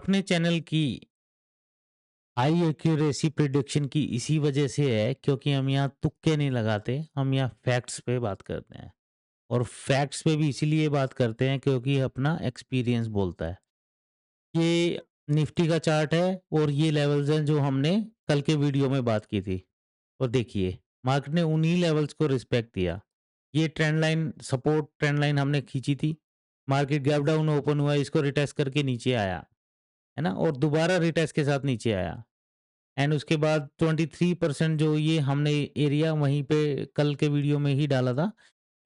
अपने चैनल की high accuracy prediction की इसी वजह से है क्योंकि हम यहाँ तुक्के नहीं लगाते, हम यहाँ फैक्ट्स पे बात करते हैं। और फैक्ट्स पे भी इसीलिए बात करते हैं क्योंकि अपना एक्सपीरियंस बोलता है। ये निफ्टी का चार्ट है और ये लेवल्स हैं जो हमने कल के वीडियो में बात की थी। और देखिए, मार्केट ने उन्हीं लेवल्स को रिस्पेक्ट दिया। ये trend line, support trend line हमने खींची थी। मार्केट गैप डाउन ओपन हुआ, इसको रिटेस्ट करके नीचे आया, है ना? और दोबारा रिटेस्ट के साथ नीचे आया। एंड उसके बाद 23% जो ये हमने एरिया वहीं पे कल के वीडियो में ही डाला था।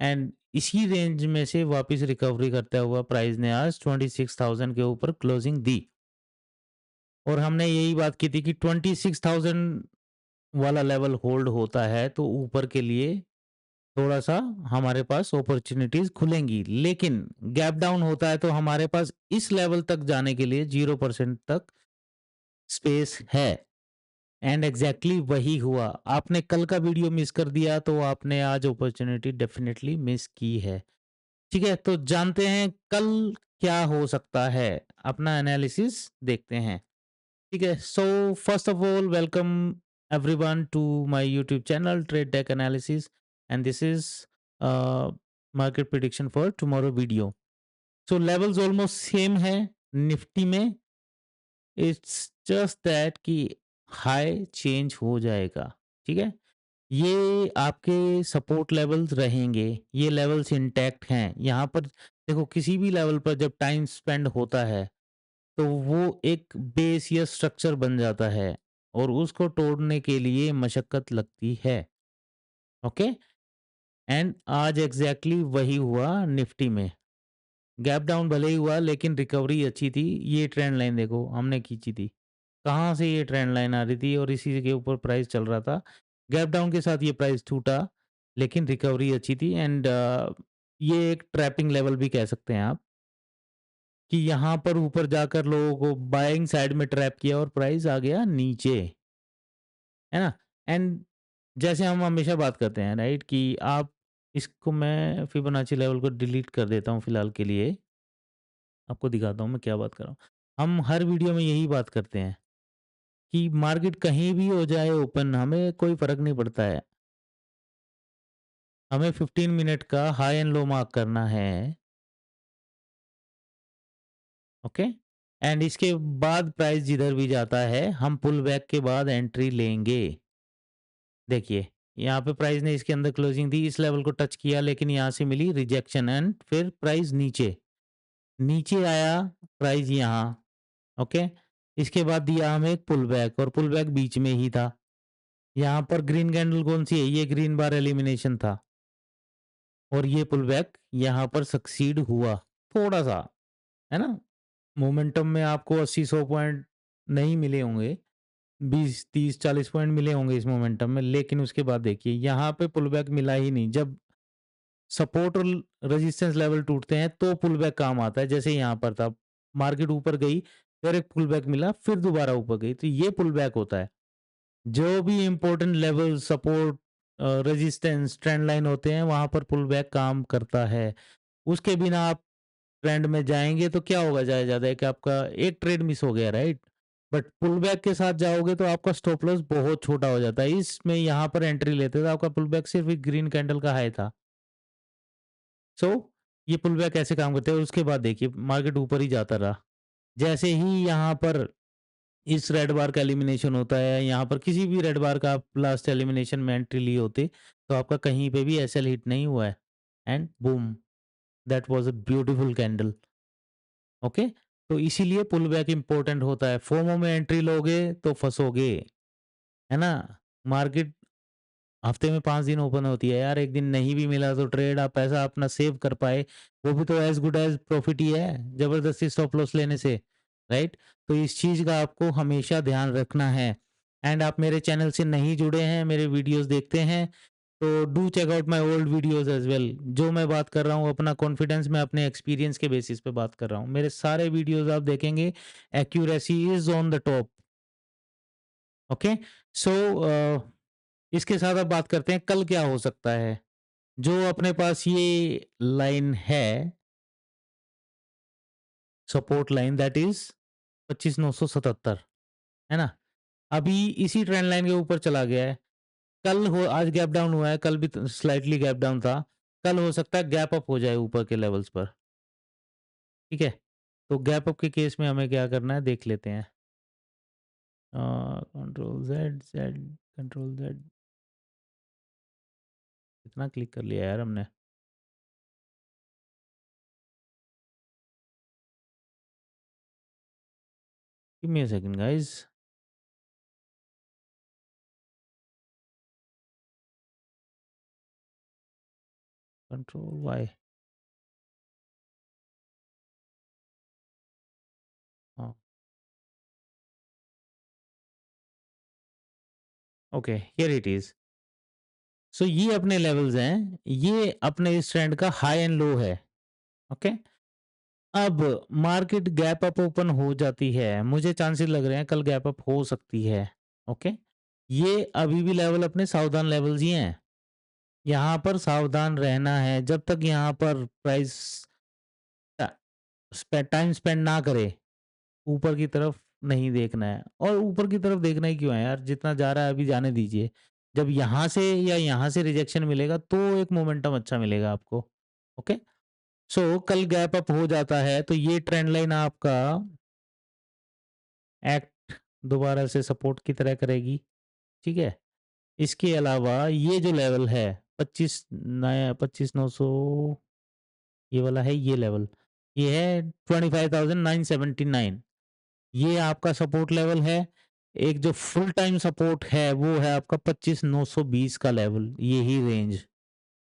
एंड इसी रेंज में से वापस रिकवरी करता हुआ प्राइस ने आज 26,000 के ऊपर क्लोजिंग दी। और हमने यही बात की थी कि 26,000 वाला लेवल होल्ड होता है तो ऊपर के लिए थोड़ा सा हमारे पास अपॉर्चुनिटीज खुलेंगी, लेकिन गैप डाउन होता है तो हमारे पास इस लेवल तक जाने के लिए 0% तक स्पेस है। एंड एग्जैक्टली वही हुआ। आपने कल का वीडियो मिस कर दिया तो आपने आज अपॉर्चुनिटी डेफिनेटली मिस की है। ठीक है, तो जानते हैं कल क्या हो सकता है, अपना एनालिसिस देखते हैं। ठीक है, so first of all welcome everyone to my YouTube channel trade deck analysis. And this is market prediction for tomorrow video. So levels almost same है निफ्टी में। इट्स जस्ट दैट कि हाई चेंज हो जाएगा। ठीक है, ये आपके support levels रहेंगे, ये लेवल्स इंटैक्ट हैं। यहाँ पर देखो, किसी भी लेवल पर जब टाइम स्पेंड होता है तो वो एक बेस या स्ट्रक्चर बन जाता है और उसको तोड़ने के लिए मशक्कत लगती है। ओके, एंड आज एग्जैक्टली वही हुआ निफ्टी में। गैप डाउन भले ही हुआ लेकिन रिकवरी अच्छी थी। ये ट्रेंड लाइन देखो हमने खींची थी, कहाँ से ये ट्रेंड लाइन आ रही थी और इसी के ऊपर प्राइस चल रहा था। गैप डाउन के साथ ये प्राइस टूटा लेकिन रिकवरी अच्छी थी। एंड ये एक ट्रैपिंग लेवल भी कह सकते हैं आप कि यहाँ पर ऊपर जाकर लोगों को बाइंग साइड में ट्रैप किया और प्राइस आ गया नीचे, है ना? एंड जैसे हम हमेशा बात करते हैं राइट कि आप इसको, मैं फिबोनाची लेवल को डिलीट कर देता हूँ फिलहाल के लिए, आपको दिखाता हूँ मैं क्या बात कर रहा हूँ। हम हर वीडियो में यही बात करते हैं कि मार्केट कहीं भी हो जाए ओपन, हमें कोई फ़र्क नहीं पड़ता है। हमें 15 मिनट का हाई एंड लो मार्क करना है, ओके? एंड इसके बाद प्राइस जिधर भी जाता है, हम पुल बैक के बाद एंट्री लेंगे। देखिए, यहाँ पे प्राइस ने इसके अंदर क्लोजिंग दी, इस लेवल को टच किया लेकिन यहाँ से मिली रिजेक्शन एंड फिर प्राइस नीचे, नीचे आया प्राइस यहाँ, ओके? इसके बाद दिया हमें एक पुल बैक और पुल बैक बीच में ही था। यहाँ पर ग्रीन कैंडल कौन-सी है? ये ग्रीन बार एलिमिनेशन था और ये पुल बैक यहाँ पर सक्सीड हुआ, थोड़ा-सा, है ना? मोमेंटम में आपको 80-100 पॉइंट नहीं मिले होंगे, 20, 30, 40 पॉइंट मिले होंगे इस मोमेंटम में, लेकिन उसके बाद देखिए यहाँ पे पुल बैक मिला ही नहीं। जब सपोर्ट और रेजिस्टेंस लेवल टूटते हैं तो पुल बैक काम आता है, जैसे यहाँ पर था। मार्केट ऊपर गई, फिर एक पुल बैक मिला, फिर दोबारा ऊपर गई, तो ये पुल बैक होता है। जो भी important level, support, resistance, trend line होते हैं, वहाँ पर पुल बैक काम करता है। उसके बिना आप ट्रेंड में जाएँगे तो क्या होगा, ज़्यादा है कि आपका एक ट्रेड मिस हो गया, राइट? बट पुल बैक के साथ जाओगे तो आपका स्टॉप लॉस बहुत छोटा हो जाता है। इसमें यहाँ पर एंट्री लेते तो आपका पुल बैक सिर्फ एक ग्रीन कैंडल का हाई था। सो ये पुल बैक ऐसे काम करते हैं और उसके बाद देखिए मार्केट ऊपर ही जाता रहा। जैसे ही यहाँ पर इस रेड बार का एलिमिनेशन होता है, यहाँ पर किसी भी रेड बार का आप लास्ट एलिमिनेशन में एंट्री लिए होते, तो आपका कहीं पे भी एसएल हिट नहीं हुआ है। And boom! That was a beautiful candle. Okay? तो इसीलिए पुल बैक इम्पोर्टेंट होता है। फोमो में एंट्री लोगे तो फँसोगे, है ना? मार्केट हफ्ते में 5 दिन ओपन होती है यार, 1 दिन नहीं भी मिला तो ट्रेड आप पैसा अपना सेव कर पाए, वो भी तो एज़ गुड एज़ प्रॉफिट ही है, ज़बरदस्ती स्टॉप लॉस लेने से, राइट? तो इस चीज़ का आपको हमेशा ध्यान रखना है। एंड आप मेरे चैनल से नहीं जुड़े हैं, मेरे वीडियोज़ देखते हैं, तो do check out my old videos as well. जो मैं बात कर रहा हूँ अपना कॉन्फिडेंस, मैं अपने एक्सपीरियंस के बेसिस पे बात कर रहा हूँ। मेरे सारे वीडियोज़ आप देखेंगे, accuracy is on the top, okay? So इसके साथ अब बात करते हैं कल क्या हो सकता है। जो अपने पास ये लाइन है, सपोर्ट लाइन दैट इज़ 25,977, है ना? अभी इसी ट्रेंड लाइन के ऊपर चला गया है। कल हो आज गैप डाउन हुआ है, कल भी त स्लाइटली गैप डाउन था। कल हो सकता है गैप अप हो जाए ऊपर के लेवल्स पर, ठीक है? तो गैप अप के केस में हमें क्या करना है देख लेते हैं। Control Z, Z, control Z कितना क्लिक कर लिया यार हमने। Give me a second guys. Control why? हाँ, ओके, हियर इट इज़। सो ये अपने लेवल्स हैं, ये अपने इस ट्रेंड का हाई एंड लो है, ओके? अब मार्केट गैप अप ओपन हो जाती है, मुझे चांसेस लग रहे हैं कल गैप अप हो सकती है, ओके? ये अभी भी लेवल अपने सावधान लेवल्स ही हैं, यहाँ पर सावधान रहना है जब तक यहाँ पर प्राइस टाइम स्पेंड ना करे, ऊपर की तरफ नहीं देखना है। और ऊपर की तरफ देखना ही क्यों है यार, जितना जा रहा है अभी जाने दीजिए। जब यहाँ से या यहाँ से रिजेक्शन मिलेगा तो एक मोमेंटम अच्छा मिलेगा आपको, ओके? सो कल गैप अप हो जाता है तो ये ट्रेंड लाइन आपका एक्ट दोबारा से सपोर्ट की तरह करेगी, ठीक है? इसके अलावा ये जो लेवल है 25 नया 25,900, ये वाला है ये लेवल, ये है 25,979, ये आपका सपोर्ट लेवल है। एक जो फुल टाइम सपोर्ट है वो है आपका 25,920 का लेवल, यही रेंज।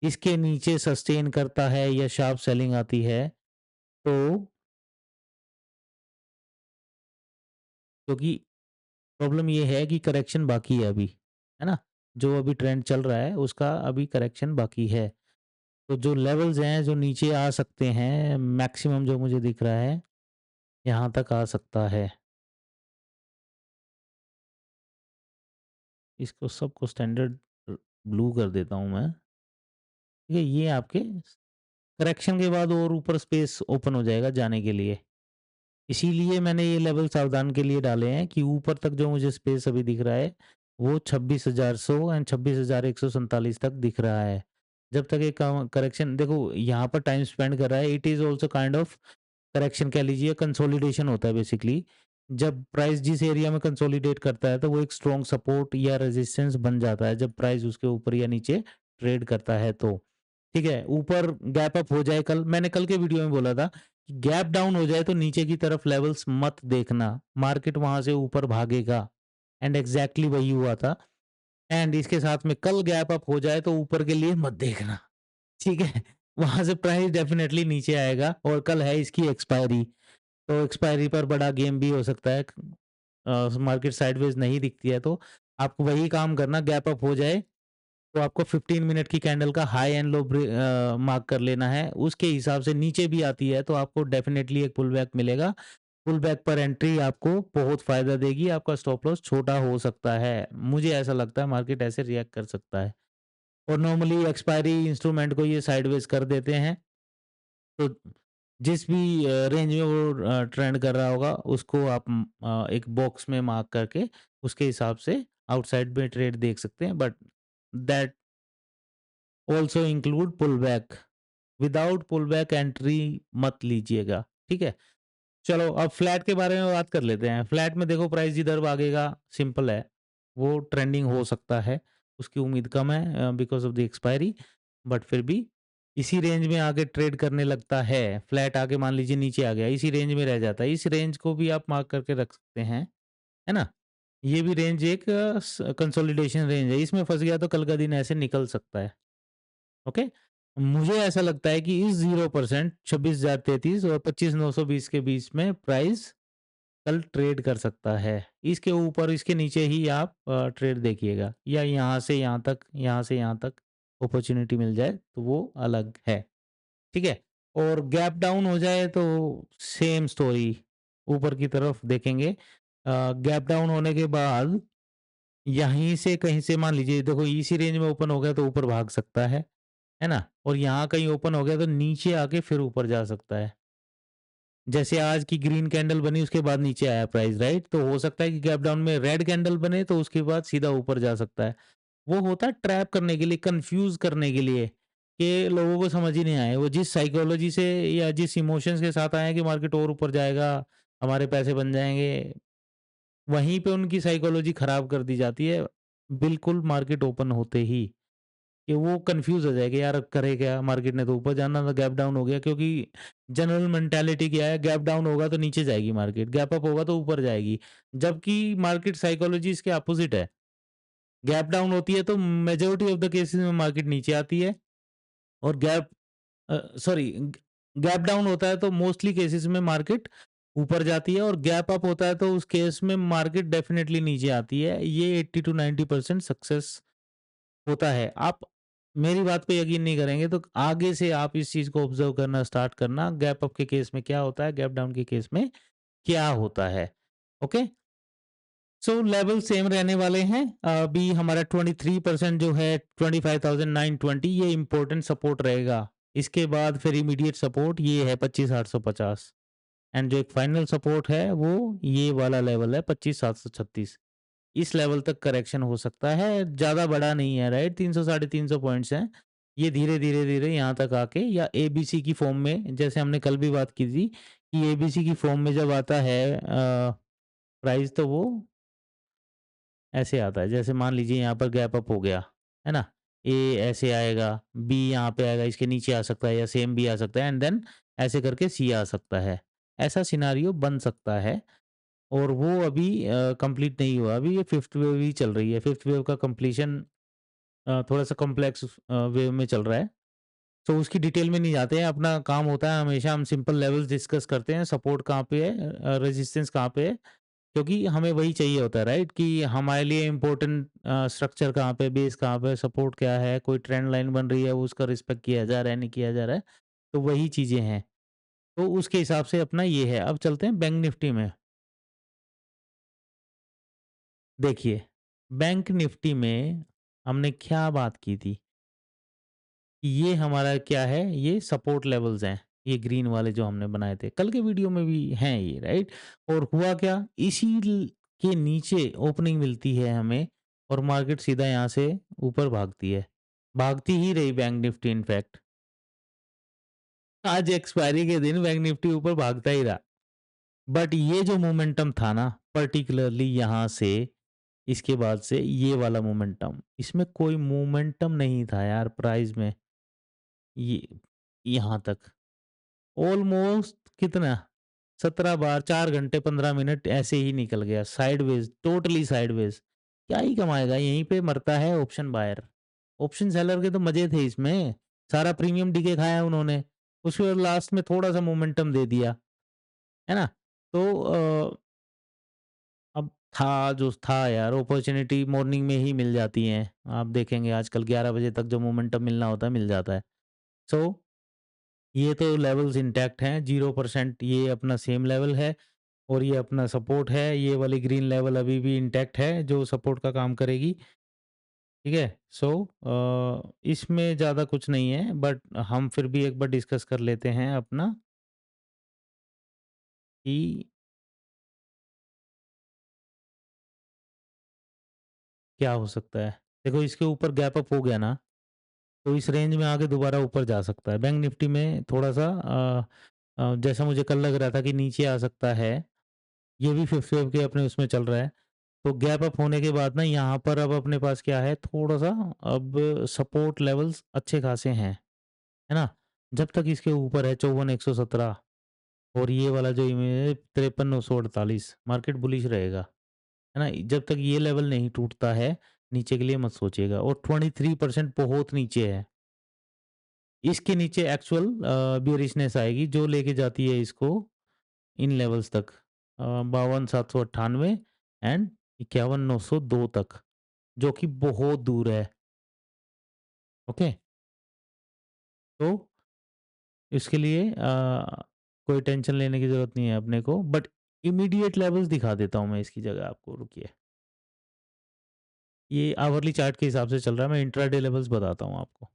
इसके नीचे सस्टेन करता है या शार्प सेलिंग आती है तो, क्योंकि प्रॉब्लम ये है कि करेक्शन बाकी है अभी, है ना? जो अभी ट्रेंड चल रहा है उसका अभी करेक्शन बाकी है। तो जो लेवल्स हैं जो नीचे आ सकते हैं, मैक्सिमम जो मुझे दिख रहा है यहाँ तक आ सकता है। इसको सबको स्टैंडर्ड ब्लू कर देता हूँ मैं। ठीक है, ये आपके करेक्शन के बाद और ऊपर स्पेस ओपन हो जाएगा जाने के लिए। इसीलिए मैंने ये लेवल सावधान के लिए डाले हैं कि ऊपर तक जो मुझे स्पेस अभी दिख रहा है, वो 26,100 एंड 26,147 तक दिख रहा है। जब तक ये करेक्शन देखो यहाँ पर टाइम स्पेंड कर रहा है, it is also kind of correction कह लीजिए, कंसोलिडेशन होता है बेसिकली। जब प्राइस जिस एरिया में कंसोलिडेट करता है तो वो एक स्ट्रॉन्ग सपोर्ट या रेजिस्टेंस बन जाता है जब प्राइस उसके ऊपर या नीचे ट्रेड करता है तो। ठीक है, ऊपर गैप अप हो जाए कल, मैंने कल के वीडियो में बोला था कि गैप डाउन हो जाए तो नीचे की तरफ लेवल्स मत देखना, मार्केट वहां से ऊपर भागेगा। एंड एग्जैक्टली वही हुआ था। एंड इसके साथ में कल गैप अप हो जाए तो ऊपर के लिए मत देखना, ठीक है? वहां से प्राइस डेफिनेटली नीचे आएगा और कल है इसकी एक्सपायरी, तो एक्सपायरी पर बड़ा गेम भी हो सकता है। मार्केट साइडवेज नहीं दिखती है तो आपको वही काम करना, गैप अप हो जाए तो आपको 15 मिनट की कैंडल का हाई एंड लो मार्क कर लेना है। उसके हिसाब से नीचे भी आती है तो आपको डेफिनेटली एक पुल बैक मिलेगा। पुल बैक पर एंट्री आपको बहुत फायदा देगी, आपका स्टॉप लॉस छोटा हो सकता है। मुझे ऐसा लगता है मार्केट ऐसे रिएक्ट कर सकता है। और नॉर्मली एक्सपायरी इंस्ट्रूमेंट को ये साइडवेज कर देते हैं, तो जिस भी रेंज में वो ट्रेंड कर रहा होगा उसको आप एक बॉक्स में मार्क करके उसके हिसाब से आउटसाइड में ट्रेड देख सकते हैं, but that also include pull back. Without pull back entry मत लीजिएगा, ठीक है? चलो अब फ्लैट के बारे में बात कर लेते हैं। फ्लैट में देखो प्राइस जिधर भागेगा, सिंपल है, वो ट्रेंडिंग हो सकता है, उसकी उम्मीद कम है because of the expiry, but फिर भी इसी रेंज में आके ट्रेड करने लगता है। फ्लैट आके मान लीजिए नीचे आ गया, इसी रेंज में रह जाता है, इस रेंज को भी आप मार्क करके रख सकते हैं, है ना? ये भी रेंज एक कंसोलिडेशन रेंज है, इसमें फंस गया तो कल का दिन ऐसे निकल सकता है, ओके? मुझे ऐसा लगता है कि इस 0% 26,033 और 25,920 के बीच में प्राइस कल ट्रेड कर सकता है। इसके ऊपर इसके नीचे ही आप ट्रेड देखिएगा, या यहाँ से यहाँ तक, यहाँ से यहाँ तक अपॉर्चुनिटी मिल जाए तो वो अलग है, ठीक है? और गैप डाउन हो जाए तो सेम स्टोरी, ऊपर की तरफ देखेंगे। गैप डाउन होने के बाद यहीं से कहीं से मान लीजिए देखो इसी रेंज में ओपन हो गया तो ऊपर भाग सकता है ना? और यहाँ कहीं ओपन हो गया तो नीचे आके फिर ऊपर जा सकता है। जैसे आज की ग्रीन कैंडल बनी उसके बाद नीचे आया प्राइस, राइट? तो हो सकता है कि गैप डाउन में रेड कैंडल बने तो उसके बाद सीधा ऊपर जा सकता है। वो होता है ट्रैप करने के लिए, कन्फ्यूज़ करने के लिए, कि लोगों को समझ ही नहीं आए। वो जिस साइकोलॉजी से या जिस इमोशंस के साथ आए हैं कि मार्केट और ऊपर जाएगा, हमारे पैसे बन जाएँगे, वहीं पे उनकी साइकोलॉजी खराब कर दी जाती है, बिल्कुल मार्केट ओपन होते ही, कि वो कन्फ्यूज़ हो जाए कि यार अब करे क्या? मार्केट ने तो ऊपर जाना था, गैप डाउन हो गया, क्योंकि जनरल मेंटालिटी क्या है, गैप डाउन होगा तो नीचे जाएगी मार्केट, गैप अप होगा तो ऊपर जाएगी। जबकि मार्केट साइकोलॉजी इसके अपोज़िट है। गैप डाउन होती है तो मेजॉरिटी ऑफ द केसेस में मार्केट नीचे आती है, और सॉरी, गैप डाउन होता है तो मोस्टली केसेस में मार्केट ऊपर जाती है, और गैप अप होता है तो उस केस में मार्केट डेफिनेटली नीचे आती है। ये 80 टू 90% सक्सेस होता है। आप मेरी बात पे यकीन नहीं करेंगे तो आगे से आप इस चीज़ को ऑब्ज़र्व करना स्टार्ट करना, गैप अप के केस में क्या होता है, गैप डाउन के केस में क्या होता है। ओके? सो लेवल सेम रहने वाले हैं। अभी हमारा 23% जो है 25,920, ये इम्पोर्टेंट सपोर्ट रहेगा। इसके बाद फिर इमीडिएट सपोर्ट ये है 25,850, एंड जो एक फाइनल सपोर्ट है वो ये वाला लेवल है 25,736। इस लेवल तक करेक्शन हो सकता है, ज़्यादा बड़ा नहीं है, राइट? 300 साढ़े 300 पॉइंट्स हैं। ये धीरे-धीरे यहाँ तक आके या एबीसी की फॉर्म में, जैसे हमने कल भी बात की थी कि एबीसी की फॉर्म में जब आता है प्राइस, तो वो ऐसे आता है। जैसे मान लीजिए यहाँ पर गैप अप हो गया, है ना? ए ऐसे आएगा, बी यहाँ पे आएगा, इसके नीचे आ सकता है, या सेम बी आ सकता है, एंड देन ऐसे करके सी आ सकता है। ऐसा सिनेरियो बन सकता है, और वो अभी कंप्लीट नहीं हुआ। अभी ये फिफ्थ वेव ही चल रही है। फिफ्थ वेव का कंप्लीशन थोड़ा-सा कॉम्प्लेक्स वेव में चल रहा है। तो उसकी डिटेल में नहीं जाते हैं। अपना काम होता है, हमेशा हम सिंपल लेवल्स डिस्कस करते हैं, सपोर्ट कहाँ पे है, रेजिस्टेंस कहाँ पे है, क्योंकि हमें वही चाहिए होता है, राइट? कि हमारे लिए इम्पोर्टेंट स्ट्रक्चर कहाँ पे, बेस कहाँ पे, सपोर्ट क्या है, कोई ट्रेंड लाइन बन रही है, वो उसका रिस्पेक्ट किया जा रहा है, नहीं किया जा रहा है, तो वही चीज़ें हैं। तो उसके हिसाब से अपना ये है। अब चलते हैं बैंक निफ्टी में। देखिए, बैंक निफ्टी में हमने क्या बात की थी, कि ये हमारा क्या है, ये सपोर्ट लेवल्स हैं, ये ग्रीन वाले जो हमने बनाए थे। कल के वीडियो में भी हैं ये, राइट? और हुआ क्या, इसी के नीचे ओपनिंग मिलती है हमें, और मार्केट सीधा यहाँ से ऊपर भागती है। भागती ही रही बैंक निफ्टी इनफैक्ट। आज एक्सपायरी के दिन बैंक निफ्टी ऊपर भागता ही रहा। बट ये जो मोमेंटम था ना, पर्टिकुलरली यहाँ से, इसके बाद से ये वाला मोमेंटम, इसमें कोई मोमेंटम नहीं था यार प्राइस में। ये यहाँ तक ऑलमोस्ट कितना, 17 बार 4 घंटे 15 मिनट ऐसे ही निकल गया साइडवेज, टोटली साइडवेज। क्या ही कमाएगा, यहीं पे मरता है ऑप्शन बायर। ऑप्शन सेलर के तो मजे थे इसमें, सारा प्रीमियम डीके खाया उन्होंने, उसके बाद लास्ट में थोड़ा सा मोमेंटम दे दिया, है ना? तो अब था जो था यार, अपॉर्चुनिटी मॉर्निंग में ही मिल जाती हैं। आप देखेंगे आजकल 11 बजे तक जो मोमेंटम मिलना होता है मिल जाता है। सो ये तो लेवल्स इंटैक्ट हैं, 0% ये अपना सेम लेवल है, और ये अपना सपोर्ट है। ये वाली ग्रीन लेवल अभी भी इंटैक्ट है जो सपोर्ट का काम करेगी, ठीक है? सो इसमें ज़्यादा कुछ नहीं है, बट हम फिर भी एक बार डिस्कस कर लेते हैं अपना, कि क्या हो सकता है। देखो, इसके ऊपर गैप अप हो गया ना, तो इस रेंज में आके दोबारा ऊपर जा सकता है। बैंक निफ्टी में थोड़ा-सा जैसा मुझे कल लग रहा था कि नीचे आ सकता है, ये भी फिफ्थ वेव के अपने उसमें चल रहा है। तो गैप अप होने के बाद ना यहाँ पर अब अपने पास क्या है, थोड़ा-सा अब सपोर्ट लेवल्स अच्छे खासे हैं, है ना? जब तक इसके ऊपर है 54,117, और ये वाला जो इमेज है 53,948, मार्केट बुलिश रहेगा, है ना? जब तक ये लेवल नहीं टूटता है, नीचे के लिए मत सोचिएगा, और 23% बहुत नीचे है। इसके नीचे एक्चुअल बेयरिशनेस आएगी जो लेके जाती है इसको इन लेवल्स तक, 52,798 एंड 51,902 तक, जो कि बहुत दूर है। ओके? तो इसके लिए कोई टेंशन लेने की ज़रूरत नहीं है अपने को, बट इमीडिएट लेवल्स दिखा देता हूँ मैं इसकी जगह आपको, रुकिए। ये आवरली चार्ट के हिसाब से चल रहा है, मैं इंट्राडे लेवल्स बताता हूँ आपको।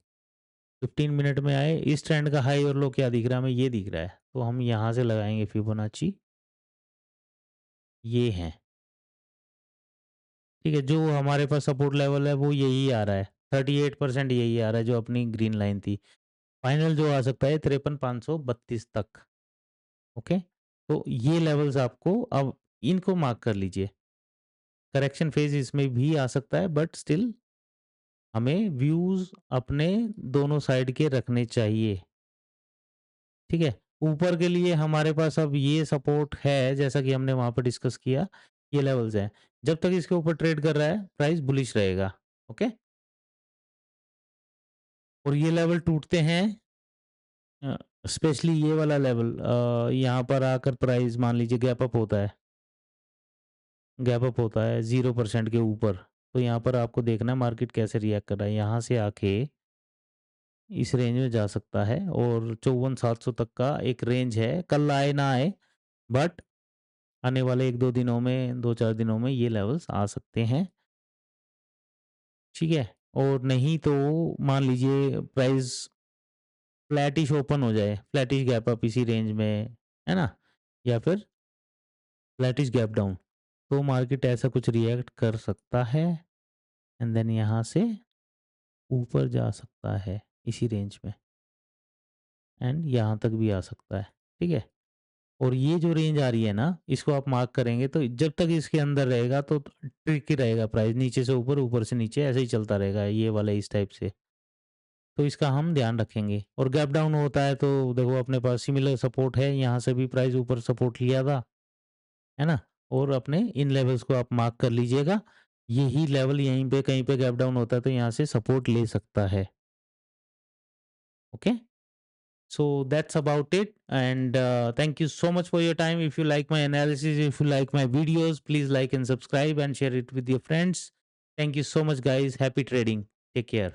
15 मिनट में आए, इस ट्रेंड का हाई और लो क्या दिख रहा है हमें, ये दिख रहा है। तो हम यहाँ से लगाएँगे फिबोनाची, ये हैं, ठीक है? जो हमारे पास सपोर्ट लेवल है वो यही आ रहा है, 38% यही आ रहा है जो अपनी ग्रीन लाइन थी। फाइनल जो आ सकता है 53,532 तक, ओके? तो ये लेवल्स आपको अब इनको मार्क कर लीजिए। करेक्शन फेज़ इसमें भी आ सकता है बट स्टिल हमें व्यूज़ अपने दोनों साइड के रखने चाहिए, ठीक है? ऊपर के लिए हमारे पास अब ये सपोर्ट है जैसा कि हमने वहाँ पे डिस्कस किया, ये लेवल्स हैं। जब तक इसके ऊपर ट्रेड कर रहा है, प्राइस बुलिश रहेगा, ओके? और ये लेवल टूटते हैं अ, स्पेशली ये वाला लेवल यहाँ पर आकर प्राइस मान लीजिए गैप अप होता है 0% के ऊपर। तो यहाँ पर आपको देखना है मार्केट कैसे रिएक्ट कर रहा है। यहाँ से आके इस रेंज में जा सकता है और 54,700 तक का एक रेंज है। कल आए ना आए बट आने वाले 1-2 दिनों में 2-4 दिनों में ये लेवल्स आ सकते हैं, ठीक है? और नहीं तो मान लीजिए प्राइस फ्लैटिश ओपन हो जाए, फ्लैटिश गैप अप इसी रेंज में, है ना? या फिर फ्लैटिश गैप डाउन, तो मार्केट ऐसा कुछ रिएक्ट कर सकता है एंड देन यहाँ से ऊपर जा सकता है इसी रेंज में एंड यहाँ तक भी आ सकता है, ठीक है? और ये जो रेंज आ रही है ना, इसको आप मार्क करेंगे तो जब तक इसके अंदर रहेगा तो ट्रिकी रहेगा प्राइस, नीचे से ऊपर, ऊपर से नीचे ऐसे ही चलता रहेगा ये वाला इस टाइप से। तो इसका हम ध्यान रखेंगे और गैप डाउन होता है तो देखो अपने पास सिमिलर सपोर्ट है, यहाँ से भी प्राइस ऊपर सपोर्ट लिया था, है ना? और अपने इन लेवल्स को आप मार्क कर लीजिएगा। यही लेवल यहीं पे कहीं पे गैप डाउन होता है तो यहाँ से सपोर्ट ले सकता है, okay? So that's about it. And thank you so much for your time. If you like my analysis, if you like my videos, please like and subscribe and share it with your friends. Thank you so much, guys. Happy trading. Take care.